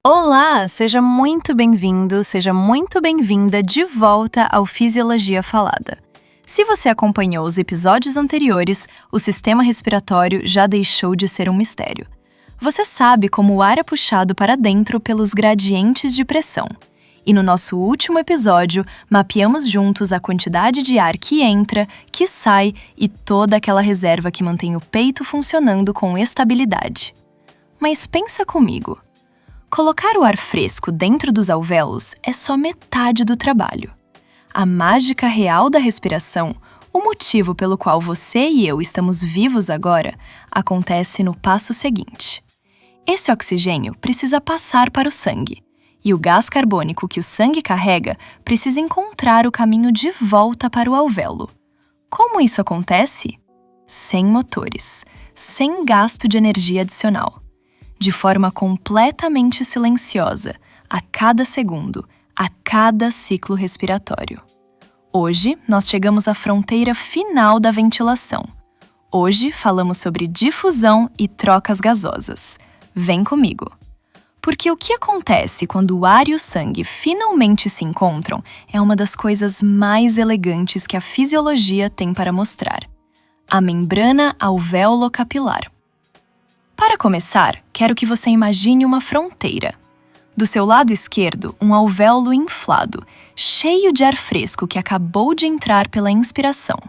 Olá, seja muito bem-vindo, seja muito bem-vinda de volta ao Fisiologia Falada. Se você acompanhou os episódios anteriores, o sistema respiratório já deixou de ser um mistério. Você sabe como o ar é puxado para dentro pelos gradientes de pressão. E no nosso último episódio, mapeamos juntos a quantidade de ar que entra, que sai e toda aquela reserva que mantém o peito funcionando com estabilidade. Mas pensa comigo. Colocar o ar fresco dentro dos alvéolos é só metade do trabalho. A mágica real da respiração, o motivo pelo qual você e eu estamos vivos agora, acontece no passo seguinte. Esse oxigênio precisa passar para o sangue, e o gás carbônico que o sangue carrega precisa encontrar o caminho de volta para o alvéolo. Como isso acontece? Sem motores, sem gasto de energia adicional. De forma completamente silenciosa, a cada segundo, a cada ciclo respiratório. Hoje, nós chegamos à fronteira final da ventilação. Hoje, falamos sobre difusão e trocas gasosas. Vem comigo! Porque o que acontece quando o ar e o sangue finalmente se encontram é uma das coisas mais elegantes que a fisiologia tem para mostrar. A membrana alvéolo-capilar. Para começar, quero que você imagine uma fronteira. Do seu lado esquerdo, um alvéolo inflado, cheio de ar fresco que acabou de entrar pela inspiração.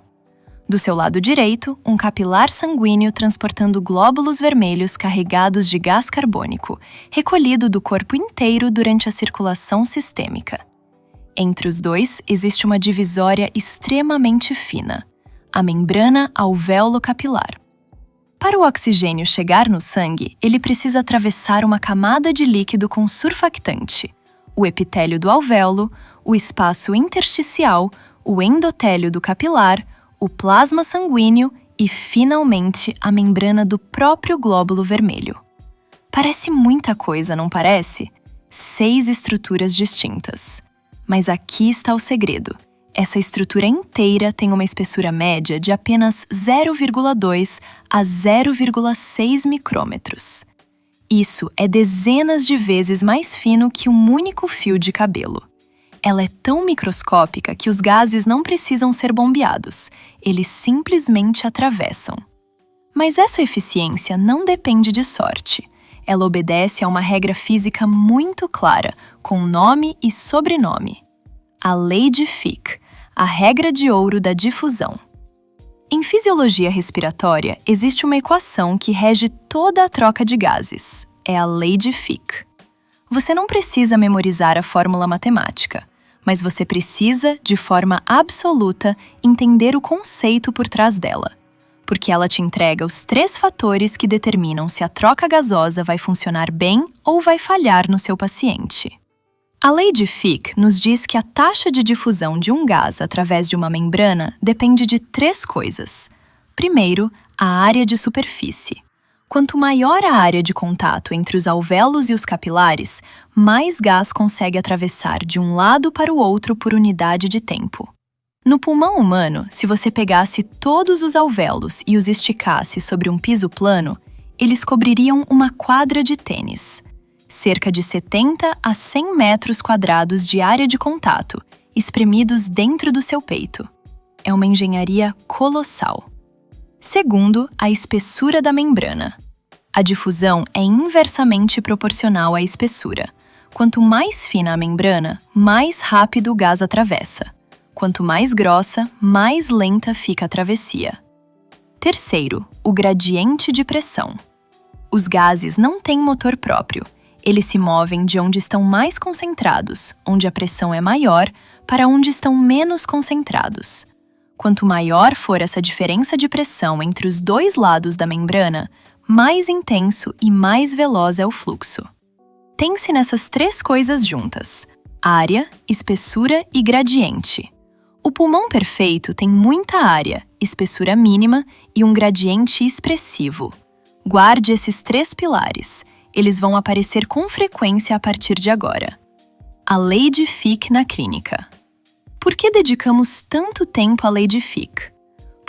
Do seu lado direito, um capilar sanguíneo transportando glóbulos vermelhos carregados de gás carbônico, recolhido do corpo inteiro durante a circulação sistêmica. Entre os dois, existe uma divisória extremamente fina, a membrana alvéolo-capilar. Para o oxigênio chegar no sangue, ele precisa atravessar uma camada de líquido com surfactante, o epitélio do alvéolo, o espaço intersticial, o endotélio do capilar, o plasma sanguíneo e, finalmente, a membrana do próprio glóbulo vermelho. Parece muita coisa, não parece? 6 estruturas distintas. Mas aqui está o segredo. Essa estrutura inteira tem uma espessura média de apenas 0,2 a 0,6 micrômetros. Isso é dezenas de vezes mais fino que um único fio de cabelo. Ela é tão microscópica que os gases não precisam ser bombeados, eles simplesmente atravessam. Mas essa eficiência não depende de sorte. Ela obedece a uma regra física muito clara, com nome e sobrenome. A lei de Fick, a regra de ouro da difusão. Em fisiologia respiratória, existe uma equação que rege toda a troca de gases. É a lei de Fick. Você não precisa memorizar a fórmula matemática, mas você precisa, de forma absoluta, entender o conceito por trás dela, porque ela te entrega os 3 fatores que determinam se a troca gasosa vai funcionar bem ou vai falhar no seu paciente. A lei de Fick nos diz que a taxa de difusão de um gás através de uma membrana depende de 3 coisas. Primeiro, a área de superfície. Quanto maior a área de contato entre os alvéolos e os capilares, mais gás consegue atravessar de um lado para o outro por unidade de tempo. No pulmão humano, se você pegasse todos os alvéolos e os esticasse sobre um piso plano, eles cobririam uma quadra de tênis. Cerca de 70 a 100 metros quadrados de área de contato, espremidos dentro do seu peito. É uma engenharia colossal. Segundo, a espessura da membrana. A difusão é inversamente proporcional à espessura. Quanto mais fina a membrana, mais rápido o gás atravessa. Quanto mais grossa, mais lenta fica a travessia. Terceiro, o gradiente de pressão. Os gases não têm motor próprio. Eles se movem de onde estão mais concentrados, onde a pressão é maior, para onde estão menos concentrados. Quanto maior for essa diferença de pressão entre os 2 lados da membrana, mais intenso e mais veloz é o fluxo. Pense nessas 3 coisas juntas: área, espessura e gradiente. O pulmão perfeito tem muita área, espessura mínima e um gradiente expressivo. Guarde esses 3 pilares. Eles vão aparecer com frequência a partir de agora. A lei de Fick na clínica. Por que dedicamos tanto tempo à lei de Fick?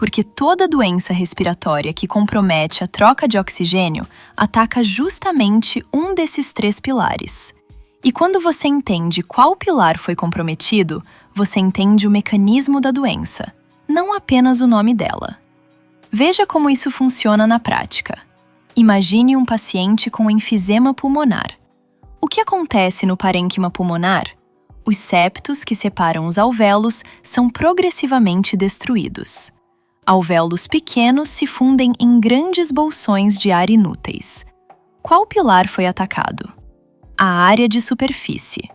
porque toda doença respiratória que compromete a troca de oxigênio ataca justamente um desses 3 pilares. E quando você entende qual pilar foi comprometido, você entende o mecanismo da doença, não apenas o nome dela. Veja como isso funciona na prática. Imagine um paciente com enfisema pulmonar. O que acontece no parênquima pulmonar? Os septos que separam os alvéolos são progressivamente destruídos. Alvéolos pequenos se fundem em grandes bolsões de ar inúteis. Qual pilar foi atacado? A área de superfície.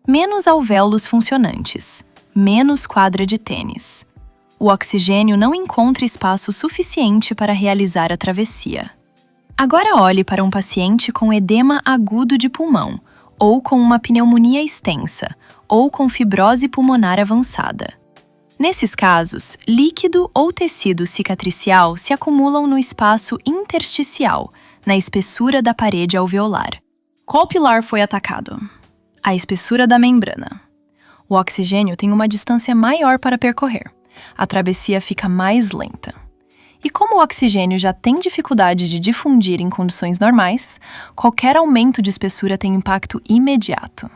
Menos alvéolos funcionantes, menos quadra de tênis. O oxigênio não encontra espaço suficiente para realizar a travessia. Agora olhe para um paciente com edema agudo de pulmão, ou com uma pneumonia extensa, ou com fibrose pulmonar avançada. Nesses casos, líquido ou tecido cicatricial se acumulam no espaço intersticial, na espessura da parede alveolar. Qual pilar foi atacado? A espessura da membrana. O oxigênio tem uma distância maior para percorrer. A travessia fica mais lenta. E como o oxigênio já tem dificuldade de difundir em condições normais, qualquer aumento de espessura tem impacto imediato.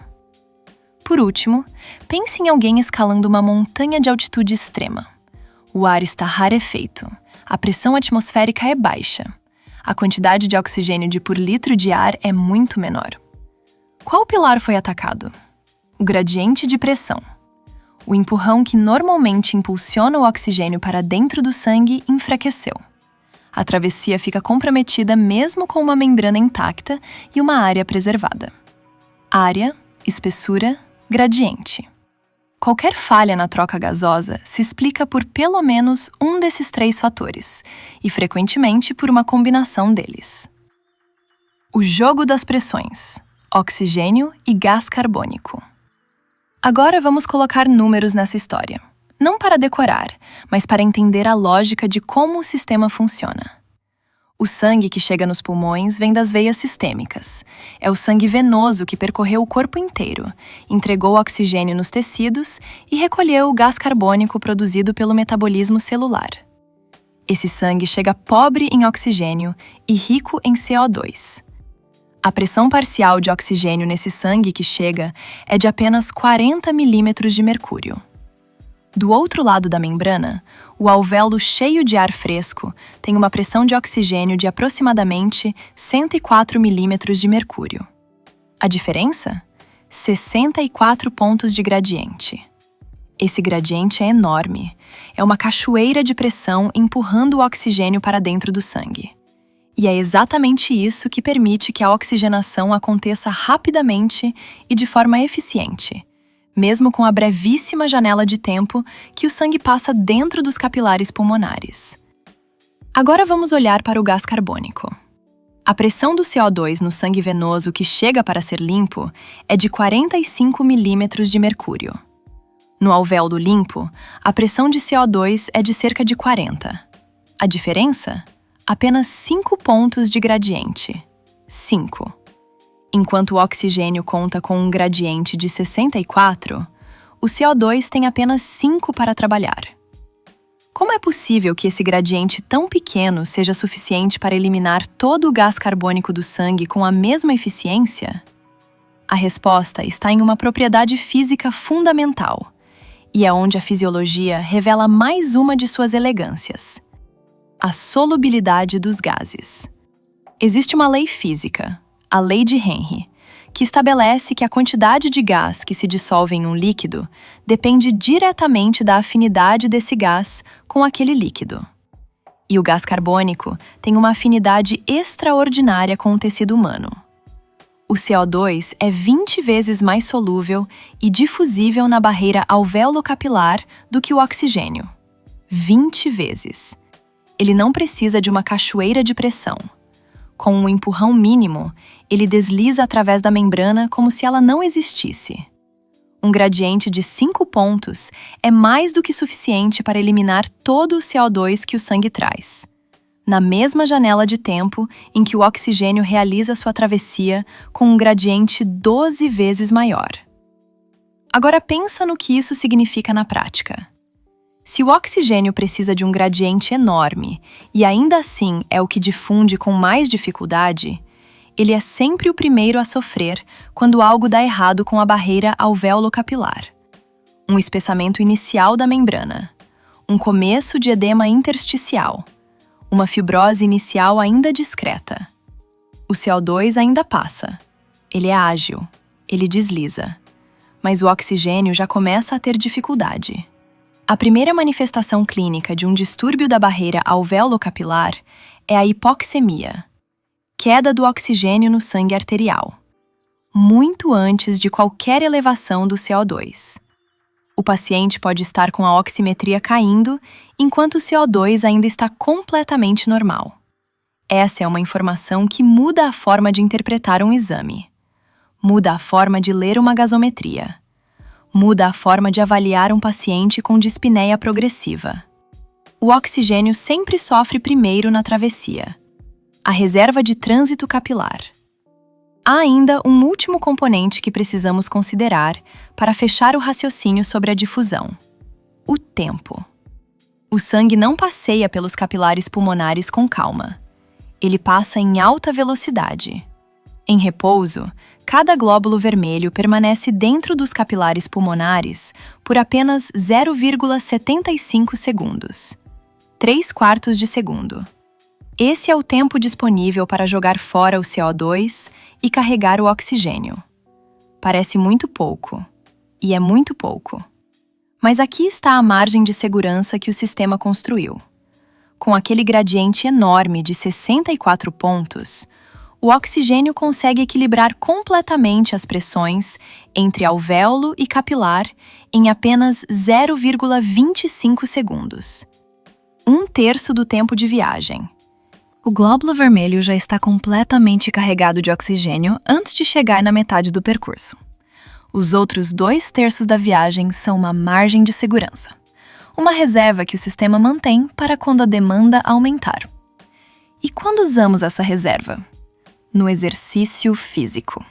Por último, pense em alguém escalando uma montanha de altitude extrema. O ar está rarefeito, a pressão atmosférica é baixa. A quantidade de oxigênio por litro de ar é muito menor. Qual pilar foi atacado? O gradiente de pressão. O empurrão que normalmente impulsiona o oxigênio para dentro do sangue enfraqueceu. A travessia fica comprometida mesmo com uma membrana intacta e uma área preservada. Área, espessura, gradiente. Qualquer falha na troca gasosa se explica por pelo menos um desses 3 fatores, e frequentemente por uma combinação deles. O jogo das pressões: oxigênio e gás carbônico. Agora vamos colocar números nessa história. Não para decorar, mas para entender a lógica de como o sistema funciona. O sangue que chega nos pulmões vem das veias sistêmicas. É o sangue venoso que percorreu o corpo inteiro, entregou oxigênio nos tecidos e recolheu o gás carbônico produzido pelo metabolismo celular. Esse sangue chega pobre em oxigênio e rico em CO2. A pressão parcial de oxigênio nesse sangue que chega é de apenas 40 milímetros de mercúrio. Do outro lado da membrana, o alvéolo cheio de ar fresco tem uma pressão de oxigênio de aproximadamente 104 milímetros de mercúrio. A diferença? 64 pontos de gradiente. Esse gradiente é enorme. É uma cachoeira de pressão empurrando o oxigênio para dentro do sangue. E é exatamente isso que permite que a oxigenação aconteça rapidamente e de forma eficiente, mesmo com a brevíssima janela de tempo que o sangue passa dentro dos capilares pulmonares. Agora vamos olhar para o gás carbônico. A pressão do CO2 no sangue venoso que chega para ser limpo é de 45 milímetros de mercúrio. No alvéolo limpo, a pressão de CO2 é de cerca de 40. A diferença? Apenas 5 pontos de gradiente. 5. Enquanto o oxigênio conta com um gradiente de 64, o CO2 tem apenas 5 para trabalhar. Como é possível que esse gradiente tão pequeno seja suficiente para eliminar todo o gás carbônico do sangue com a mesma eficiência? A resposta está em uma propriedade física fundamental, e é onde a fisiologia revela mais uma de suas elegâncias: a solubilidade dos gases. Existe uma lei física, a lei de Henry, que estabelece que a quantidade de gás que se dissolve em um líquido depende diretamente da afinidade desse gás com aquele líquido. E o gás carbônico tem uma afinidade extraordinária com o tecido humano. O CO2 é 20 vezes mais solúvel e difusível na barreira alvéolo-capilar do que o oxigênio. 20 vezes. Ele não precisa de uma cachoeira de pressão. Com um empurrão mínimo, ele desliza através da membrana como se ela não existisse. Um gradiente de 5 pontos é mais do que suficiente para eliminar todo o CO2 que o sangue traz, na mesma janela de tempo em que o oxigênio realiza sua travessia com um gradiente 12 vezes maior. Agora pensa no que isso significa na prática. Se o oxigênio precisa de um gradiente enorme e ainda assim é o que difunde com mais dificuldade, ele é sempre o primeiro a sofrer quando algo dá errado com a barreira alvéolo capilar. Um espessamento inicial da membrana, um começo de edema intersticial, uma fibrose inicial ainda discreta. O CO2 ainda passa. Ele é ágil, ele desliza. Mas o oxigênio já começa a ter dificuldade. A primeira manifestação clínica de um distúrbio da barreira alvéolo-capilar é a hipoxemia, queda do oxigênio no sangue arterial, muito antes de qualquer elevação do CO2. O paciente pode estar com a oximetria caindo enquanto o CO2 ainda está completamente normal. Essa é uma informação que muda a forma de interpretar um exame. Muda a forma de ler uma gasometria. Muda a forma de avaliar um paciente com dispneia progressiva. O oxigênio sempre sofre primeiro na travessia. A reserva de trânsito capilar. Há ainda um último componente que precisamos considerar para fechar o raciocínio sobre a difusão: o tempo. O sangue não passeia pelos capilares pulmonares com calma. Ele passa em alta velocidade. Em repouso, cada glóbulo vermelho permanece dentro dos capilares pulmonares por apenas 0,75 segundos, 3/4 de segundo. Esse é o tempo disponível para jogar fora o CO2 e carregar o oxigênio. Parece muito pouco, e é muito pouco. Mas aqui está a margem de segurança que o sistema construiu. Com aquele gradiente enorme de 64 pontos, o oxigênio consegue equilibrar completamente as pressões entre alvéolo e capilar em apenas 0,25 segundos. 1/3 do tempo de viagem. O glóbulo vermelho já está completamente carregado de oxigênio antes de chegar na metade do percurso. Os outros 2/3 da viagem são uma margem de segurança. Uma reserva que o sistema mantém para quando a demanda aumentar. E quando usamos essa reserva? No exercício físico.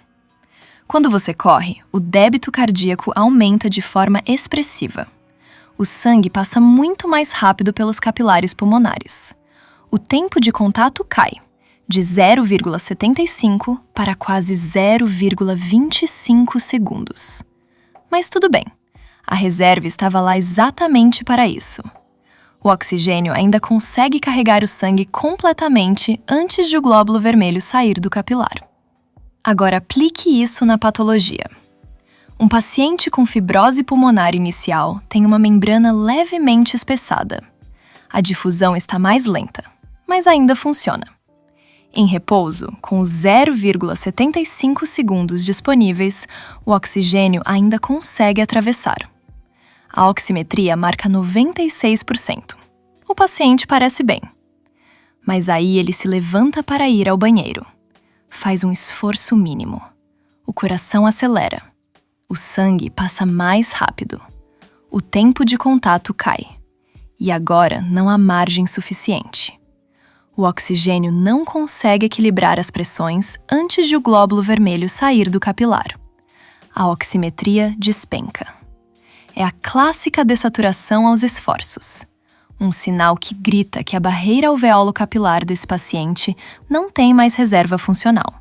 Quando você corre, o débito cardíaco aumenta de forma expressiva. O sangue passa muito mais rápido pelos capilares pulmonares. O tempo de contato cai, de 0,75 para quase 0,25 segundos. Mas tudo bem, a reserva estava lá exatamente para isso. O oxigênio ainda consegue carregar o sangue completamente antes de o glóbulo vermelho sair do capilar. Agora aplique isso na patologia. Um paciente com fibrose pulmonar inicial tem uma membrana levemente espessada. A difusão está mais lenta, mas ainda funciona. Em repouso, com os 0,75 segundos disponíveis, o oxigênio ainda consegue atravessar. A oximetria marca 96%. O paciente parece bem. Mas aí ele se levanta para ir ao banheiro. Faz um esforço mínimo. O coração acelera. O sangue passa mais rápido. O tempo de contato cai. E agora não há margem suficiente. O oxigênio não consegue equilibrar as pressões antes de o glóbulo vermelho sair do capilar. A oximetria despenca. É a clássica dessaturação aos esforços. Um sinal que grita que a barreira alvéolo-capilar desse paciente não tem mais reserva funcional.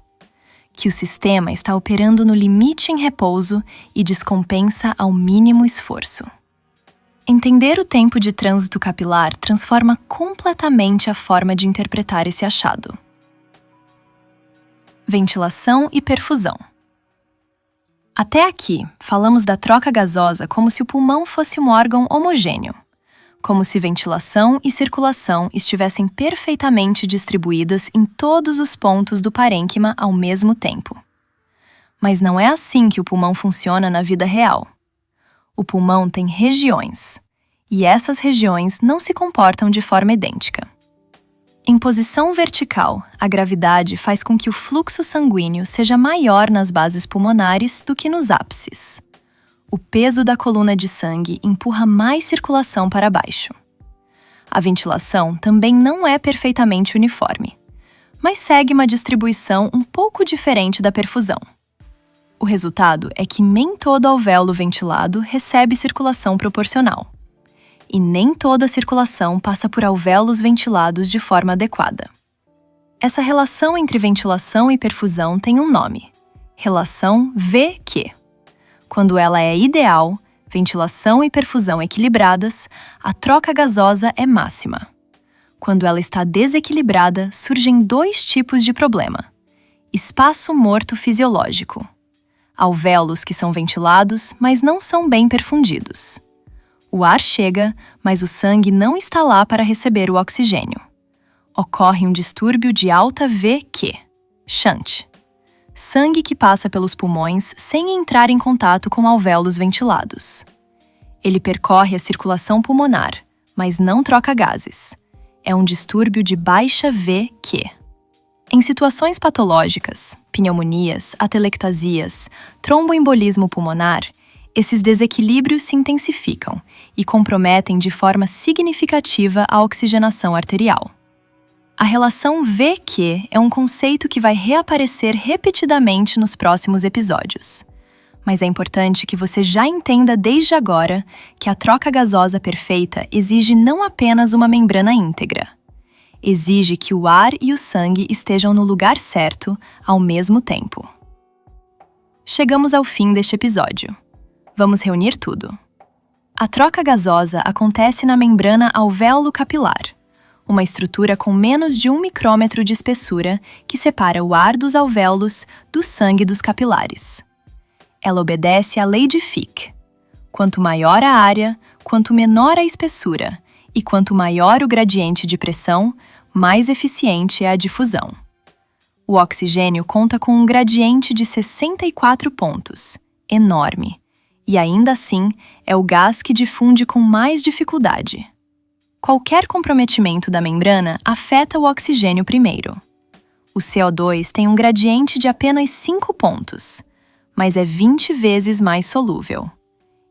Que o sistema está operando no limite em repouso e descompensa ao mínimo esforço. Entender o tempo de trânsito capilar transforma completamente a forma de interpretar esse achado. Ventilação e perfusão. Até aqui, falamos da troca gasosa como se o pulmão fosse um órgão homogêneo, como se ventilação e circulação estivessem perfeitamente distribuídas em todos os pontos do parênquima ao mesmo tempo. Mas não é assim que o pulmão funciona na vida real. O pulmão tem regiões, e essas regiões não se comportam de forma idêntica. Em posição vertical, a gravidade faz com que o fluxo sanguíneo seja maior nas bases pulmonares do que nos ápices. O peso da coluna de sangue empurra mais circulação para baixo. A ventilação também não é perfeitamente uniforme, mas segue uma distribuição um pouco diferente da perfusão. O resultado é que nem todo alvéolo ventilado recebe circulação proporcional. e nem toda a circulação passa por alvéolos ventilados de forma adequada. Essa relação entre ventilação e perfusão tem um nome: relação V-Q. Quando ela é ideal, ventilação e perfusão equilibradas, a troca gasosa é máxima. Quando ela está desequilibrada, surgem dois tipos de problema: espaço morto fisiológico. Alvéolos que são ventilados, mas não são bem perfundidos. O ar chega, mas o sangue não está lá para receber o oxigênio. Ocorre um distúrbio de alta VQ, shunt. Sangue que passa pelos pulmões sem entrar em contato com alvéolos ventilados. Ele percorre a circulação pulmonar, mas não troca gases. É um distúrbio de baixa VQ. Em situações patológicas, pneumonias, atelectasias, tromboembolismo pulmonar, esses desequilíbrios se intensificam e comprometem de forma significativa a oxigenação arterial. A relação VQ é um conceito que vai reaparecer repetidamente nos próximos episódios. Mas é importante que você já entenda desde agora que a troca gasosa perfeita exige não apenas uma membrana íntegra. Exige que o ar e o sangue estejam no lugar certo ao mesmo tempo. Chegamos ao fim deste episódio. Vamos reunir tudo. A troca gasosa acontece na membrana alvéolo-capilar, uma estrutura com menos de 1 micrômetro de espessura que separa o ar dos alvéolos do sangue dos capilares. Ela obedece à lei de Fick. Quanto maior a área, quanto menor a espessura, e quanto maior o gradiente de pressão, mais eficiente é a difusão. O oxigênio conta com um gradiente de 64 pontos, enorme, e ainda assim é o gás que difunde com mais dificuldade. Qualquer comprometimento da membrana afeta o oxigênio primeiro. O CO2 tem um gradiente de apenas 5 pontos, mas é 20 vezes mais solúvel.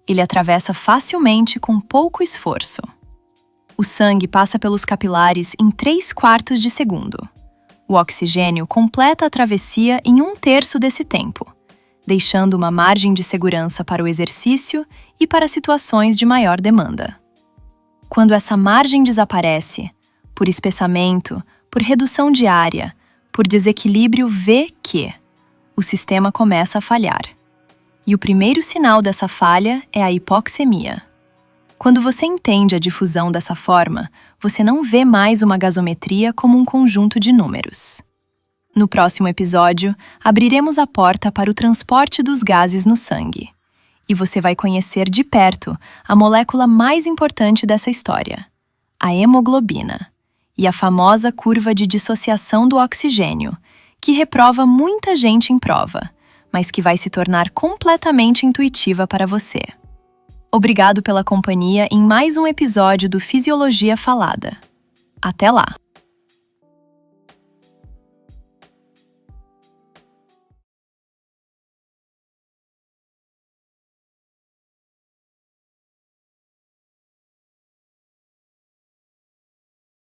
Ele atravessa facilmente com pouco esforço. O sangue passa pelos capilares em 3/4 de segundo. O oxigênio completa a travessia em 1/3 desse tempo, deixando uma margem de segurança para o exercício e para situações de maior demanda. Quando essa margem desaparece, por espessamento, por redução de área, por desequilíbrio VQ, o sistema começa a falhar. E o primeiro sinal dessa falha é a hipoxemia. Quando você entende a difusão dessa forma, você não vê mais uma gasometria como um conjunto de números. No próximo episódio, abriremos a porta para o transporte dos gases no sangue. E você vai conhecer de perto a molécula mais importante dessa história, a hemoglobina, e a famosa curva de dissociação do oxigênio, que reprova muita gente em prova, mas que vai se tornar completamente intuitiva para você. Obrigado pela companhia em mais um episódio do Fisiologia Falada. Até lá!